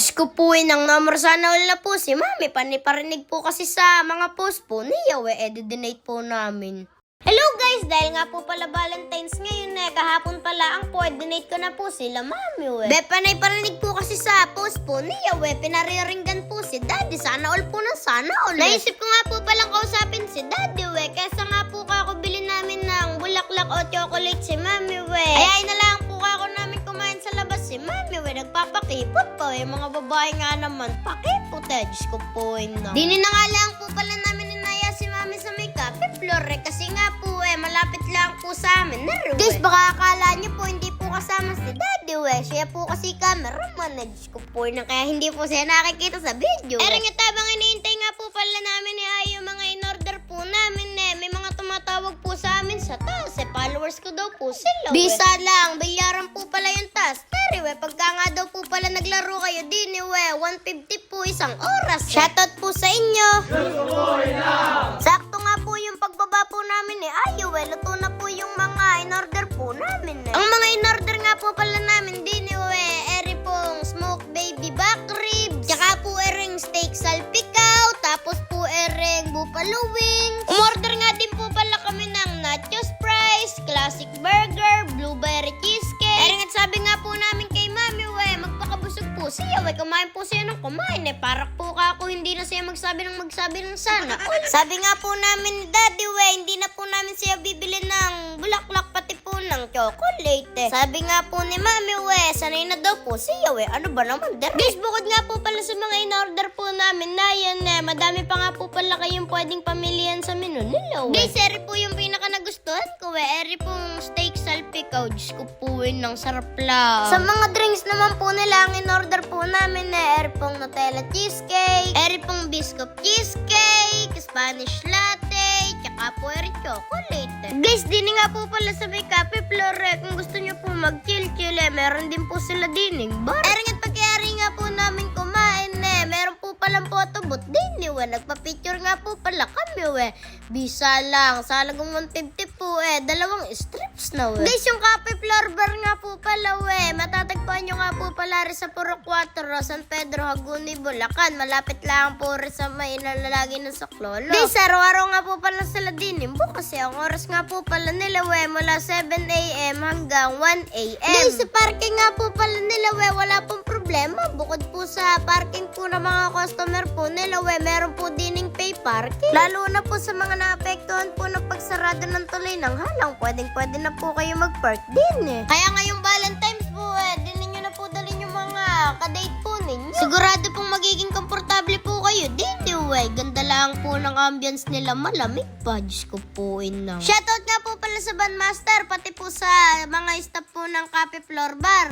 Diyos ko po, nang number sana all na po si Mami. Paniparinig po kasi sa mga post po niya, edit po namin. Hello guys, dahil nga po pala Valentine's ngayon kahapon pala ang po, donate ko na po sila Mami panay parinig po kasi sa post po niya pinariringgan po si Daddy, sana all po ng sana all. Naisip ko nga po palang kausapin si Daddy kesa nga po ako bilhin namin ng bulaklak o chocolate si Mami Ayain na lang po ako namin kumain sa labas si Mami nagpapakipot pa mga babae nga naman, pakipot Diyos ko po Dini na nga lang po pala namin inaya si Mami sa may cafe floor kasi nga po malapit lang po sa amin. Guys, baka akala niyo po hindi po kasama si Daddy siya po kasi cameraman Diyos ko po kaya hindi po siya nakikita sa video. Nga tabang iniintay nga po pala namin yung mga in-order po namin may mga tumatawag po sa amin sa taas followers ko daw po sila Bisa lang, bayaran po pala yung task. Pero pagka nga daw po pala naglaro kayo din 150 po isang oras Shoutout po sa inyo. Sakto nga po yung pagbaba po namin luto na po yung mga in-order po namin Ang mga in-order nga po pala namin din eri pong smoked baby back ribs, tsaka po ereng steak salpikaw, tapos po ereng buffalo wings. Umorder nga din po pala kami ng nachos fries, classic burger, blueberry cheesecake. At sabi nga po namin kay Mami magpakabusog po siya kumain po siya ng kumain para po ako hindi na siya magsabi ng sana Sabi nga po namin ni Daddy hindi na po namin siya bibili ng bulaklak pati po ng chocolate Sabi nga po ni Mami sanay na daw po siya ano ba naman Guys, bukod nga po pala sa mga in-order po namin na yan madami pa nga po pala kayong pwedeng pamilihan sa menu nila Guys, eri po yung pinaka nagustuhan ko eri pong steak salpikaw Diyos ko po ng sarap lang. Sa mga drinks naman po nila ang in-order po namin eri pong Nutella cheesecake, eri pong biscuit cheesecake, Spanish latte, tsaka po eri chocolate. Guys, din nga po pala sa may cafe floor kung gusto nyo po mag-chill-chill meron din po sila dining bar. At pagkayari nga po namin kumain meron po palang photo booth din nagpa-picture nga po pala kami Bisa lang, sa halagang 150 po dalawang strips na Guys, yung cafe floor bar nga po pala matatagpuan nyo nga po pala rin sa Puro 4, San Pedro, Haguni, Bulacan. Malapit lang po rin sa may nalalagi ng Saklolo. Guys, araw-araw nga po pala sila dinimbo kasi ang oras nga po pala nila mula 7 a.m. hanggang 1 a.m. Guys, sa parking nga po pala nila wala pong problema. Bukod po sa parking po ng mga customer po nila meron po dining pay parking. Lalo na po sa mga naapektuhan po ng pagsarado ng tuloy ng halang, pwede na po kayo mag-park din Kaya ngayong Valentine's po din ninyo na po dalhin yung mga kadate po ninyo. Sigurado pong magiging komportable po kayo din Ganda lang po ng ambience nila, malamig pa Diyos ko po Shoutout nga po pala sa bandmaster pati po sa mga staff po ng cafe floor bar.